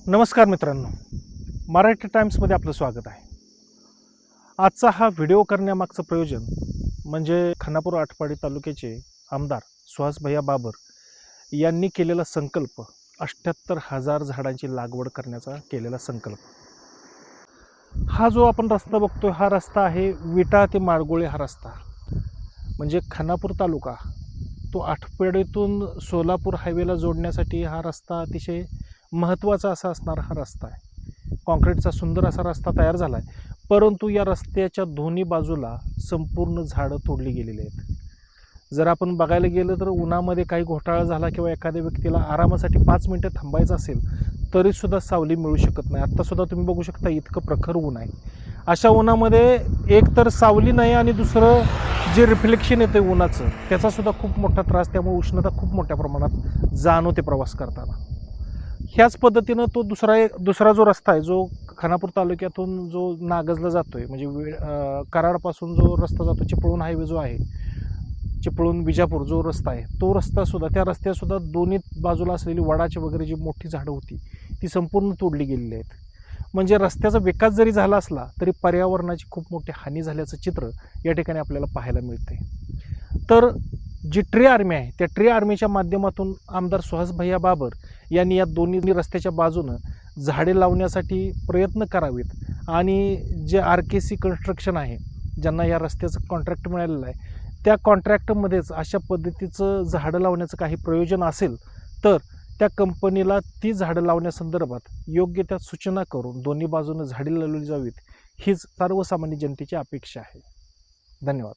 नमस्कार मित्रांनो, मराठी टाइम्समध्ये आपलं स्वागत आहे. आजचा हा व्हिडिओ करण्यामागचं प्रयोजन म्हणजे खानापूर आटपाडी तालुक्याचे आमदार सुहास भैया बाबर यांनी केलेला संकल्प 78,000 झाडांची लागवड करण्याचा केलेला संकल्प. हा जो आपण रस्ता बघतोय हा रस्ता आहे विटा ते माळगोळे. हा रस्ता म्हणजे खानापूर तालुका तो आटपाडीतून सोलापूर हायवेला जोडण्यासाठी हा रस्ता अतिशय महत्त्वाचा असा असणारा हा रस्ता आहे. कॉन्क्रीटचा सुंदर असा रस्ता तयार झाला आहे, परंतु या रस्त्याच्या दोन्ही बाजूला संपूर्ण झाडं तोडली गेलेली आहेत. जर आपण बघायला गेलं तर उन्हामध्ये काही घोटाळा झाला किंवा एखाद्या व्यक्तीला आरामासाठी 5 मिनटं थांबायचं असेल तरीसुद्धा सावली मिळू शकत नाही. आत्तासुद्धा तुम्ही बघू शकता इतकं प्रखर ऊन आहे. अशा उन्हामध्ये एक तर सावली नाही आणि दुसरं जे रिफ्लेक्शन येतं उन्हाचं त्याचासुद्धा खूप मोठा त्रास, त्यामुळे उष्णता खूप मोठ्या प्रमाणात जाणवते प्रवास करताना. ह्याच पद्धतीनं तो दुसरा जो रस्ता आहे जो खानापूर तालुक्यातून जो नागजला जातो आहे म्हणजे कराडपासून जो रस्ता जातो चिपळूण हायवे जो आहे, चिपळूण विजापूर जो रस्ता आहे तो रस्तासुद्धा त्या रस्त्यासुद्धा दोन्ही बाजूला असलेली वडाची वगैरे जी मोठी झाडं होती ती संपूर्ण तोडली गेलेली आहेत. म्हणजे रस्त्याचा विकास जरी झाला असला तरी पर्यावरणाची खूप मोठी हानी झाल्याचं चित्र या ठिकाणी आपल्याला पाहायला मिळते. तर जी ट्री आर्मी आहे त्या ट्री आर्मीच्या माध्यमातून आमदार सुहास भैया बाबर यांनी या दोन्ही रस्त्याच्या बाजूनं झाडे लावण्यासाठी प्रयत्न करावेत आणि जे RKC कन्स्ट्रक्शन आहे ज्यांना या रस्त्याचं कॉन्ट्रॅक्ट मिळालेलं आहे त्या कॉन्ट्रॅक्टमध्येच अशा पद्धतीचं झाडं लावण्याचं काही प्रयोजन असेल तर त्या कंपनीला ती झाडं लावण्यासंदर्भात योग्य त्या सूचना करून दोन्ही बाजूनं झाडे लावली जावीत हीच सर्वसामान्य जनतेची अपेक्षा आहे. धन्यवाद.